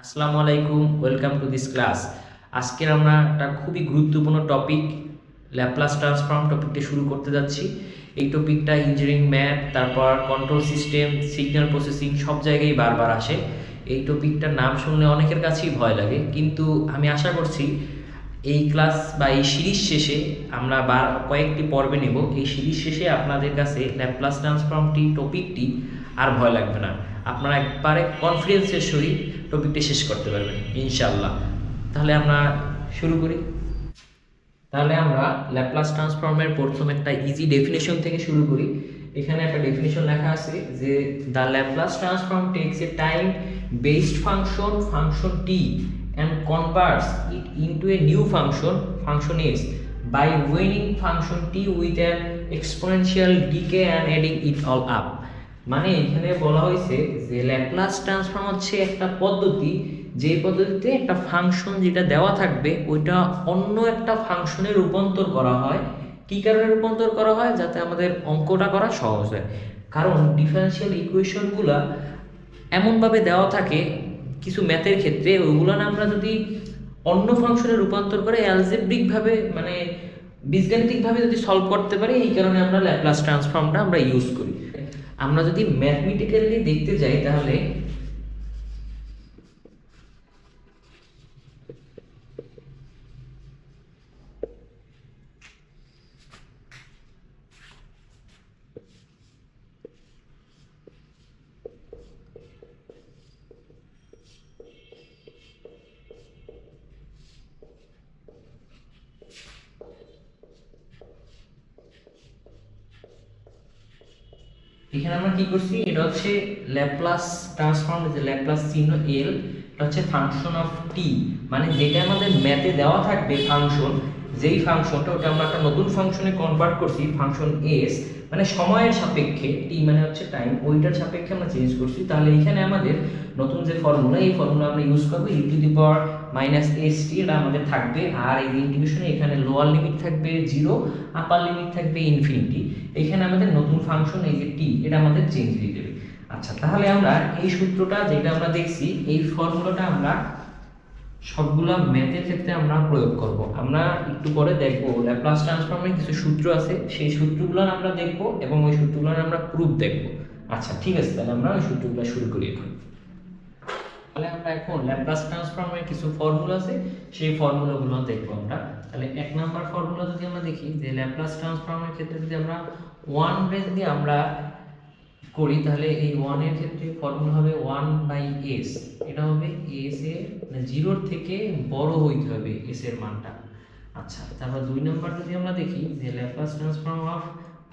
আসসালামু আলাইকুম, welcome to this class. আজকের আমরা একটা খুবই গুরুত্বপূর্ণ টপিক ল্যাপ্লাস ট্রান্সফর্ম টপিকটা শুরু করতে যাচ্ছি। এই টপিকটা ইঞ্জিনিয়ারিং ম্যাথ, তারপর কন্ট্রোল সিস্টেম, সিগন্যাল প্রসেসিং সব জায়গায় বারবার আসে। এই টপিকটার নাম শুনলে অনেকের কাছেই ভয় লাগে, কিন্তু আমি আশা করছি এই ক্লাস বা এই সিরিজ শেষে আমরা কয়েকটি পর্বে নেব। এই সিরিজ শেষে আপনাদের কাছে ল্যাপ্লাস ট্রান্সফর্মটি টপিকটি আর ভয় লাগবে না। আপনারা একবারে কনফিডেন্সের সহিত টপিকটি শেষ করতে পারবেন ইনশাল্লাহ। তাহলে আমরা শুরু করি। তাহলে আমরা ল্যাপ্লাস ট্রান্সফর্মের প্রথম একটা ইজি ডেফিনেশন থেকে শুরু করি। এখানে একটা ডেফিনেশন লেখা আছে যে the Laplace transform tax A time based function T and converts it into a new function s by weighing function t with an exponential decay and adding it all up। মানে এখানে বলা হয়েছে যে Laplace transform হচ্ছে একটা পদ্ধতি, যে পদ্ধতিতে একটা ফাংশন যেটা দেওয়া থাকবে ওইটা অন্য একটা ফাংশনে রূপান্তর করা হয়। কী কারণে রূপান্তর করা হয়? যাতে আমাদের অঙ্কটা করা সহজ হয়। কারণ ডিফারেনশিয়াল ইকুয়েশনগুলা এমনভাবে দেওয়া থাকে কিছু ম্যাথের ক্ষেত্রে, ওইগুলো না আমরা যদি অন্য ফাংশনে রূপান্তর করে অ্যালজেব্রিকভাবে মানে বীজগাণিতিকভাবে যদি সলভ করতে পারি, এই কারণে আমরা ল্যাপ্লাস ট্রান্সফর্মটা আমরা ইউজ করি। আমরা যদি ম্যাথমেটিক্যালি দেখতে যাই তাহলে এখানে আমরা কি করছি, এটা হচ্ছে ল্যাপ্লাস ট্রান্সফর্ম, যে ল্যাপ্লাস চিহ্ন এল, এটা হচ্ছে ফাংশন অফ টি, মানে যেটা আমাদের ম্যাথে দেওয়া থাকবে ফাংশন, যেই ফাংশনটা ওটা আমরা একটা নতুন ফাংশনে কনভার্ট করছি ফাংশন এস, মানে সময়ের সাপেক্ষে, টি মানে হচ্ছে টাইম, ওইটার সাপেক্ষে আমরা চেঞ্জ করছি। তাহলে এখানে আমাদের নতুন যে ফর্মুলা, এই ফর্মুলা আমরা ইউজ করবো e to the power minus s t, এটা আমাদের থাকবে। আর এই ইন্টিগ্রেশনে এখানে লোয়ার লিমিট থাকবে 0, আপার লিমিট থাকবে ইনফিনিটি। এখানে আমাদের নতুন ফাংশন এই যে টি, এটা আমাদের চেঞ্জ দিয়ে দেবে। আচ্ছা, তাহলে আমরা এই সূত্রটা যেটা আমরা দেখছি, এই ফর্মুলাটা আমরা সবগুলা ম্যাথের ক্ষেত্রে আমরা প্রয়োগ করব। আমরা একটু পরে দেখব ল্যাপ্লাস ট্রান্সফর্মের কিছু সূত্র আছে, সেই সূত্রগুলো আমরা দেখব এবং ওই সূত্রগুলোর আমরা প্রুফ দেখব। আচ্ছা ঠিক আছে, তাহলে আমরা ওই সূত্রগুলো শুরু করি এখন। তাহলে আমরা এখন ল্যাপ্লাস ট্রান্সফর্মের কিছু ফর্মুলা আছে, সেই ফর্মুলাগুলো দেখব আমরা। তাহলে এক নাম্বার ফর্মুলা যদি আমরা দেখি, যে ল্যাপ্লাস ট্রান্সফর্মের ক্ষেত্রে যদি আমরা 1 রেজ দিয়ে আমরা করি, তাহলে এই 1 এর ক্ষেত্রে ফর্মুলা হবে 1/s। এটা হবে s এর মানে 0 থেকে বড় হইতে হবে s এর মানটা। আচ্ছা, তারপর 2 নাম্বার যদি আমরা দেখি, যে Laplace transform of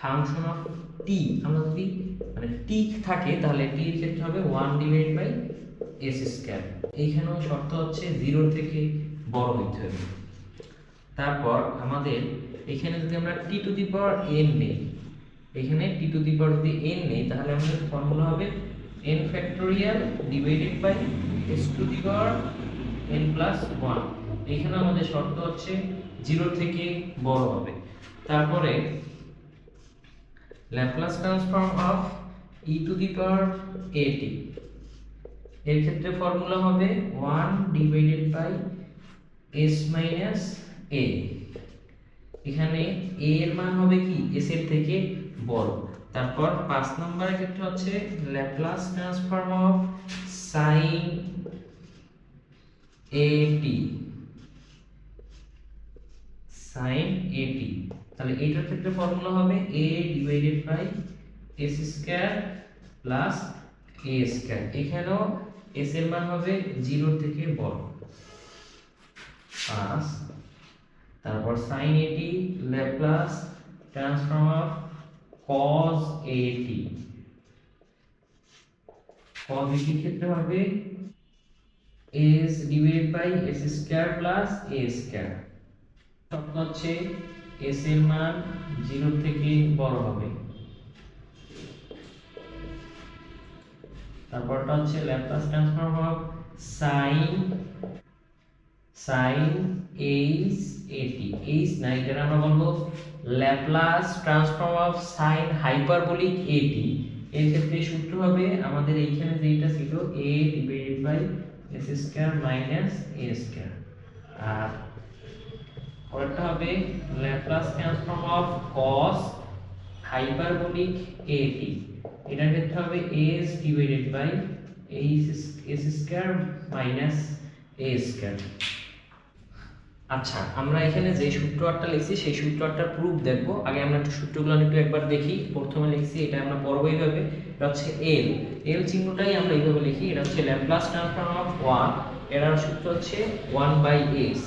function of t, আমরা যদি মানে t থাকে তাহলে t এর ক্ষেত্রে হবে 1/s²। এইখানেও শর্ত হচ্ছে 0 থেকে বড় হইতে হবে। তারপর আমাদের এখানে যদি আমরা t to the power n নেই, এখানে t টু দি পাওয়ার যদি n নেই, তাহলে আমাদের ফর্মুলা হবে n factorial divided by s to the power n plus 1। এখানে আমাদের শর্ত হচ্ছে 0 থেকে বড় হবে। তারপরে Laplace transform of e to the power at, এর ক্ষেত্রে ফর্মুলা হবে 1 divided by s minus a। এখানে a এর মান হবে কি s এর থেকে বড়। তারপর 5 নম্বরের ক্ষেত্রে হচ্ছে Laplace transform of sin at, তাহলে এইটার ক্ষেত্রে ফর্মুলা হবে a divided by s square plus a square. এখানেও s এর মান হবে 0 থেকে বড়। 5, তারপর sin at Laplace transform of cos at, cos at ক্ষেত্রে হবে s divided by s square plus a square. শর্ত হচ্ছে s এর মান 0 থেকে বড় হবে। তারপরটা হচ্ছে Laplace transform of sin h at, h না, এটা আমরা বলবো Laplace transform of sin hyperbolic at। এর ক্ষেত্রে সূত্র হবে আমাদের এইখানে যেটা ছিল a divided by s square minus a square. আর পরেরটা হবে Laplace transform of cos hyperbolic at, এটার ক্ষেত্রে হবে s divided by s square minus a square. আচ্ছা, আমরা এখানে যে সূত্রটা লিখছি সেই সূত্রটার প্রুফ দেখব। আগে আমরা একটু সূত্রগুলো একটু একবার দেখি। প্রথমে লিখছি, এটা আমরা পড়বো এইভাবে, এটা হচ্ছে এল চিহ্নটাই আমরা এইভাবে লিখি। এটা হচ্ছে ল্যাপ্লাস ট্রান্সফর্ম অফ 1, এর সূত্র হচ্ছে 1/s।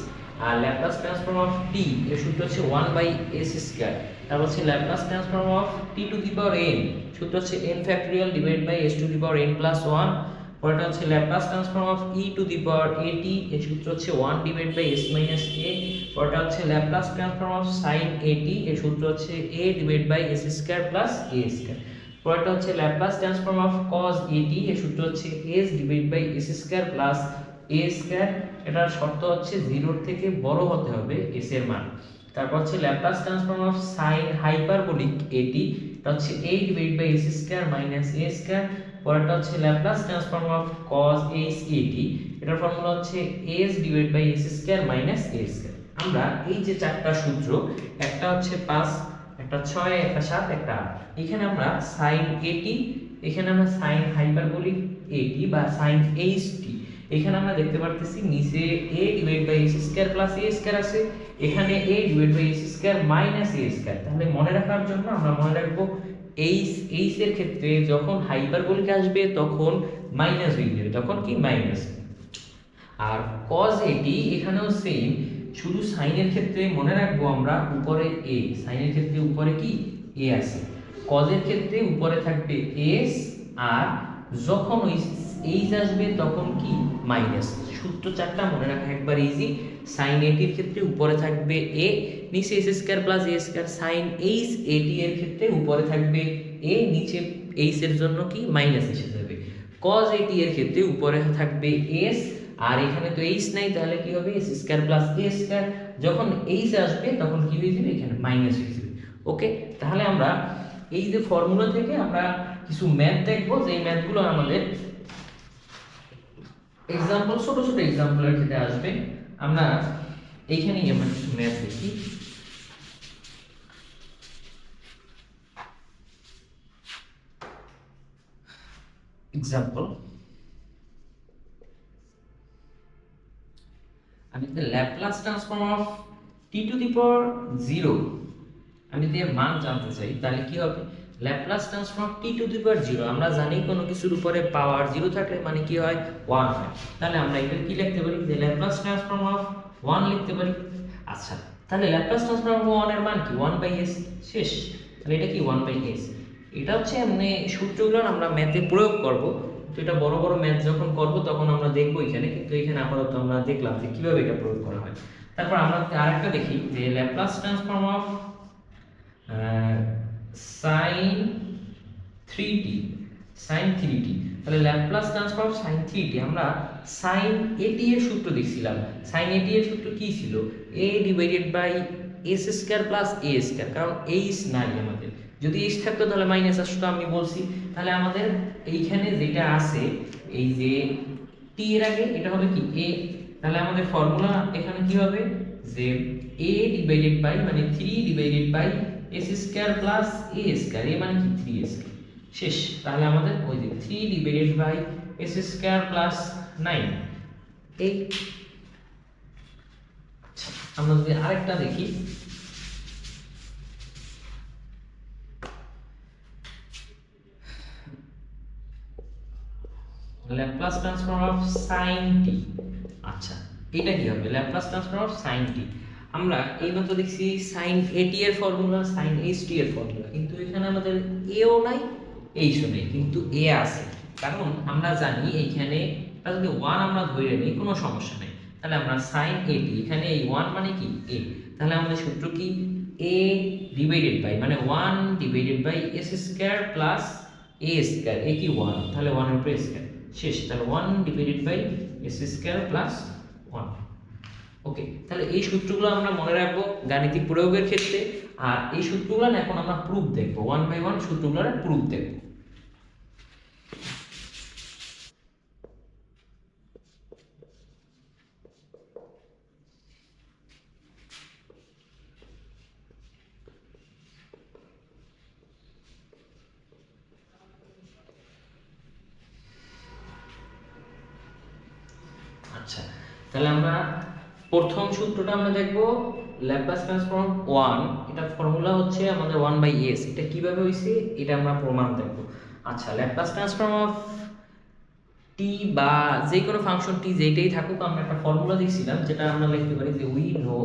আর ল্যাপ্লাস ট্রান্সফর্ম অফ t এর সূত্র হচ্ছে 1/s স্কয়ার। তারপর হচ্ছে Laplace transform of t to the power n, সূত্র হচ্ছে n factorial divide by s to the power n plus 1। পরেরটা হচ্ছে Laplace transform of e to the power at, এর সূত্র হচ্ছে 1 divide by s minus a। পরেরটা হচ্ছে Laplace transform of sin at, এর সূত্র হচ্ছে a divide by s square plus a square. পরেরটা হচ্ছে Laplace transform of cos at, এর সূত্র হচ্ছে s divide by s square plus a square. এটার শর্ত হচ্ছে 0 থেকে বড় হতে হবে s এর মান। তারপর হচ্ছে Laplace transform of sin hyperbolic at, এটা হচ্ছে a divide by s square minus a square. পরেরটা হচ্ছে Laplace transform of cos h at, এটার ফর্মুলা হচ্ছে s divide by s square minus a square. আমরা এই যে চারটা সূত্র, একটা হচ্ছে 5, একটা 6, একটা 7, একটা 8, এখানে আমরা sin at, এখানে আমরা sin হাইপারবোলিক at বা sin ht, এখানে আমরা দেখতে পারতেছি নিচে a divide by s square plus a square আছে, এখানে a divide by s square minus a square. তাহলে মনে রাখার জন্য আমরা মনে রাখবো h এর ক্ষেত্রে যখন হাইপারবোলিক আসবে তখন মাইনাস হয়ে যাবে, তখন কি মাইনাস। আর cos at এখানেও সেম, শুধু sin এর ক্ষেত্রে মনে রাখবো আমরা উপরে a, sin এর ক্ষেত্রে উপরে কি a আছে, cos এর ক্ষেত্রে উপরে থাকবে s, আর যখন ওই h আসবে তখন কি মাইনাস। সূত্র চারটা মনে রাখা একবার ইজি। sin at এর ক্ষেত্রে উপরে থাকবে a, নিচে s square plus a square. sin h at এর ক্ষেত্রে উপরে থাকবে a, নিচে h এর জন্য কি মাইনাস এসে যাবে। cos at এর ক্ষেত্রে উপরে থাকবে s, আর এখানে তো h নাই, তাহলে কি হবে s square plus a square. যখন h আসবে তখন কি হয়ে যাবে, এখানে মাইনাস হয়ে যাবে। ওকে, তাহলে আমরা এই যে ফর্মুলা থেকে আমরা কিছু ম্যাথ দেখব, যে ম্যাথগুলো আমাদের এক্সাম্পল, ছোট ছোট এক্সাম্পলের ক্ষেত্রে আসবে। আমরা এইখানেই আমরা কিছু ম্যাথ দেখি। এক্সাম্পল, আমি যদি Laplace transform of t to the power 0 আমি যদি এর মান জানতে চাই, তাহলে কি হবে, Laplace transform of t to the power 0, আমরা জানি কোনো কিছুর উপরে পাওয়ার 0 থাকলে মানে কি হয়, 1 হয়। তাহলে আমরা এটা কি লিখতে পারি, যে ল্যাপ্লাস ট্রান্সফর্ম অফ 1 লিখতে পারি। আচ্ছা, তাহলে ল্যাপ্লাস ট্রান্সফর্ম অফ 1 এর মান কি 1/s, শেষ। তাহলে এটা কি 1/s। এটা হচ্ছে মানে সূত্রগুলো আমরা ম্যাথে প্রয়োগ করব, তো এটা বড় বড় ম্যাথ যখন করব তখন আমরা দেখব এখানে, কিন্তু এখানে আপাতত আমরা দেখলাম যে কিভাবে এটা প্রয়োগ করা হয়। তারপর আমরা আরেকটা দেখি, যে Laplace transform of sin 3t, sin 3t, তাহলে Laplace transform of sin 3t, আমরা sin at এর সূত্র দেখছিলাম। sin at এর সূত্র কি ছিল, a divided by s square plus a square, কারণ h নাই আমাদের, যদি h থাকতো তাহলে মাইনাস আসতো, আমি বলছি। তাহলে আমাদের এইখানে যেটা আছে, এই যে t এর আগে এটা হবে কি a, তাহলে আমাদের ফর্মুলা এখানে কি হবে, যে a ডিভাইডেড বাই মানে 3 divided by s square plus a square, a মানে কি 3 স্কয়ার, শেষ। তাহলে আমাদের ওই যে 3 divided by s square plus 9, এই। আমরা যদি আরেকটা দেখি, Laplace transform of sin t। আচ্ছা, এটা কি হবে, Laplace transform of sin t। আমরা এইমাত্র দেখছি sin at এর ফর্মুলা, sin ht এর ফর্মুলা, কিন্তু এখানে আমাদের a ও নাই h ও নেই, কিন্তু a আছে। কারণ আমরা জানি এইখানে যদি 1 আমরা ধরে নিই কোনো সমস্যা নেই। তাহলে আমরা sin at, এখানে এই 1 মানে কি a, তাহলে আমাদের সূত্র কি a ডিভাইডেড বাই মানে 1 divided by s square plus a square, a কি 1, তাহলে 1 এর উপর স্কয়ার, শেষ। তাহলে 1 divided by s square plus 1। Okay, তাহলে এই সূত্রগুলো আমরা মনে রাখবো গাণিতিক প্রয়োগের ক্ষেত্রে। আর এই সূত্রগুলো এখন আমরা প্রুফ দেখব, 1 বাই 1 সূত্রগুলোর প্রুফ দেখব। আচ্ছা, তাহলে আমরা প্রথম সূত্রটা আমরা দেখব ল্যাপ্লাস ট্রান্সফর্ম 1, এটা ফর্মুলা হচ্ছে আমাদের 1/s। এটা কিভাবে হইছে এটা আমরা প্রমাণ দেখব। আচ্ছা, ল্যাপ্লাস ট্রান্সফর্ম অফ টি বা যে কোনো ফাংশন টি যেটাই থাকুক, আমরা একটা ফর্মুলা দেখছিলাম যেটা আমরা লিখতে পারি যে we know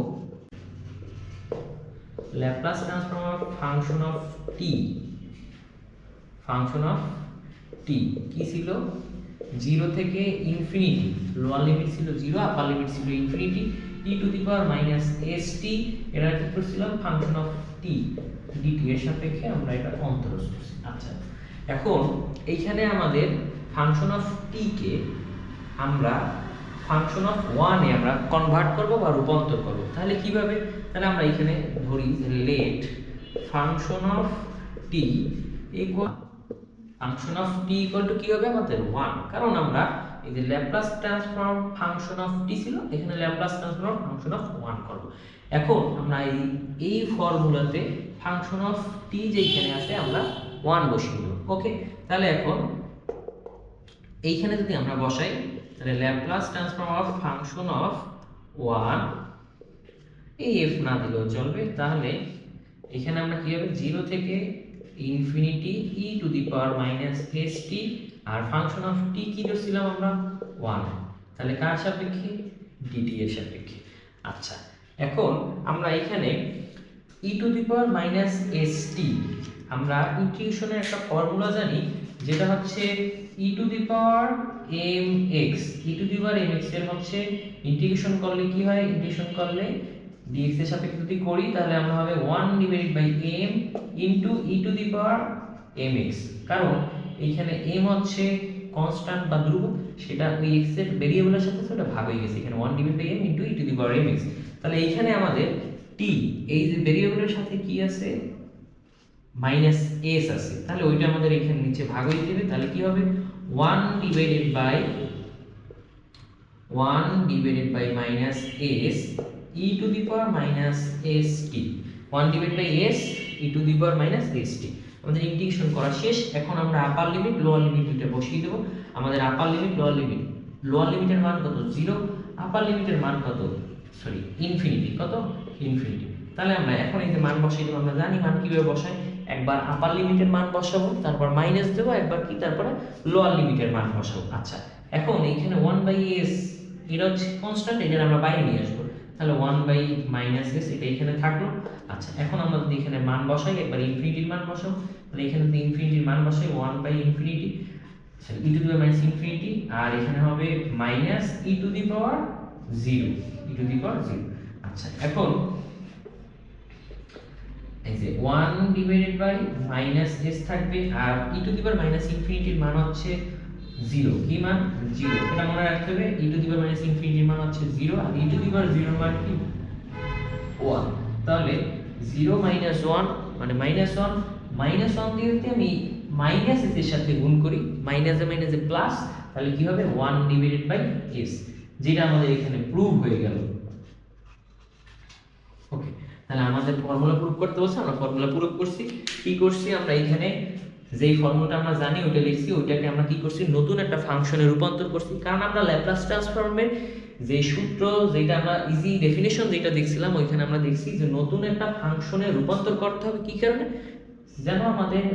Laplace transform of function of t, function of t কি ছিল, 0 থেকে ইনফিনিটি, লোয়ার লিমিট ছিল 0, আপার লিমিট ছিল infinity, e to the power minus st, এটা কি করছিলাম ফাংশন অফ টি dt এর সাপেক্ষে আমরা এটা অন্তরজ করছি। আচ্ছা, এখন এইখানে আমাদের ফাংশন অফ টি কে আমরা ফাংশন অফ 1 এ আমরা কনভার্ট করব বা রূপান্তর করব। তাহলে কিভাবে, তাহলে আমরা এখানে ধরি let function of t equal function of t equal to কি হবে আমাদের 1, কারণ আমরা এই যে Laplace transform function of t ছিল, এখানে ল্যাপ্লাস ট্রান্সফর্ম ফাংশন অফ 1 করব। এখন আমরা এই ফর্মুলাতে ফাংশন অফ টি যেখানে আছে আমরা 1 বসিয়ে দেব। ওকে, তাহলে এখন এইখানে যদি আমরা বসাই, তাহলে Laplace transform of function of 1, এই f না দিলেও চলবে, তাহলে এখানে আমরা কি হবে 0 থেকে infinity e to the power minus st, আর ফাংশন অফ t কি ধরছিলাম আমরা 1, তাহলে কার সাপেক্ষে dt এর সাপেক্ষে। আচ্ছা, এখন আমরা এখানে e to the power minus st আমরা ইন্টিগ্রেশনের একটা ফর্মুলা জানি, যেটা হচ্ছে e to the power mx, e to the power mx এর হচ্ছে ইন্টিগ্রেশন করলে কি হয়, ইন্টিগ্রেশন করলে dx এর সাপেক্ষে যদি করি তাহলে আমরা হবে 1 divided by m into e to the power mx, কারণ এইখানে m হচ্ছে কনস্ট্যান্ট বা ধ্রুবক, সেটা ওই x এর ভেরিয়েবলের সাথে সেটা ভাগ হয়ে গেছে, এখানে 1 divide by m into e to the power mx। তাহলে এইখানে আমাদের t এই যে ভেরিয়েবলের সাথে কি আছে মাইনাস s আছে, তাহলে ওইটা আমাদের এখানে নিচে ভাগ হয়ে যাবে। তাহলে কি হবে 1 divided by minus s e to the power minus st, 1 divide by s e to the power minus st। আমাদের ইন্টিগ্রেশন করা শেষ। এখন আমরা আপার লিমিট লোয়ার লিমিট দুটো বসিয়ে দেব। আমাদের আপার লিমিট লোয়ার লিমিটের মান কত 0, আপার লিমিটের মান কত সরি ইনফিনিটি, কত ইনফিনিটি। তাহলে আমরা এখন এই যে মান বসিয়ে দেব, আমরা জানি মান কিভাবে বসাই, একবার আপার লিমিটের মান বসাবো, তারপর মাইনাস দেব, একবার কি তারপরে লোয়ার লিমিটের মান বসাবো। আচ্ছা, এখন এইখানে 1/s এটা হচ্ছে কনস্ট্যান্ট, এটা আমরা বাইরে নিয়ে আসবো, তাহলে 1/-s এটা এখানে থাকলো। আচ্ছা, এখন আমরা যদি এখানে মান বসাই, একবার ইনফিনিটির মান বসাবো, তাহলে এখানে যদি ইনফিনিটির মান বসাই 1/∞, তাহলে e to the power minus infinity, আর এখানে হবে minus e to the power 0, e to the power 0। আচ্ছা, এখন এই যে 1 ডিভাইডেড বাই মাইনাস s থাকবে, আর e to the power minus ইনফিনিটির মান হচ্ছে 0, কি মান 0, এটা মনে রাখতে হবে, e to the power minus ইনফিনিটির মান হচ্ছে 0, আর e টু দি পাওয়ার 0 মান কি 1। তাহলে 0 মাইনাস 1 মানে মাইনাস 1, মাইনাস 1 দিয়ে যদি আমি মাইনাস s এর সাথে গুণ করি, মাইনাসে মাইনাসে প্লাস, তাহলে কি হবে 1 ডিভাইডেড বাই s, যেটা আমাদের এখানে প্রুভ হয়ে গেল। ওকে, তাহলে আমাদের ফর্মুলা প্রুফ করতে বলছে, আমরা ফর্মুলা প্রুফ করছি। কি করছি আমরা এখানে যেই ফর্মুলাটা আমরা জানি ওইটা লিখছি, ওইটাকে আমরা কি করছি নতুন একটা ফাংশনে রূপান্তর করছি, কারণ আমরা ল্যাপ্লাস ট্রান্সফর্মের যে সূত্র যেটা আমরা ইজি ডেফিনিশন যেটা দেখছিলাম, ওইখানে আমরা দেখছি যে নতুন একটা ফাংশনে রূপান্তর করতে হবে, কি কারণে, যেন আমাদের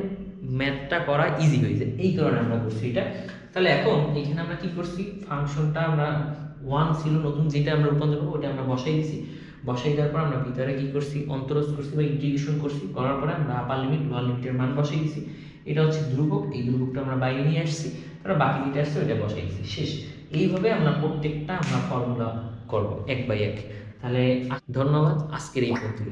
ম্যাথটা করা ইজি হয়ে যায়, এই কারণে আমরা করছি এটা। তাহলে এখন এখানে আমরা কি করছি, ফাংশনটা আমরা 1 ছিল নতুন যেটা আমরা রূপান্তর করব, ওটা আমরা বসাই দিছি, বসাই দেওয়ার পর আমরা ভিতরে কি করছি অন্তরজ করছি বা ইন্টিগ্রেশন করছি, করার পরে আমরা আপার লিমিট লোয়ার লিমিটের মান বসাই দিছি। এটা হচ্ছে ধ্রুবক, এই ধ্রুবকটা আমরা বাইরে নিয়ে আসছি, তারপর বাকি যেটা আসছে ওইটা বসাই দিছি, শেষ। এইভাবে আমরা প্রত্যেকটা আমরা ফর্মুলা করব 1/1। তাহলে ধন্যবাদ, আজকের এই পর্যন্ত।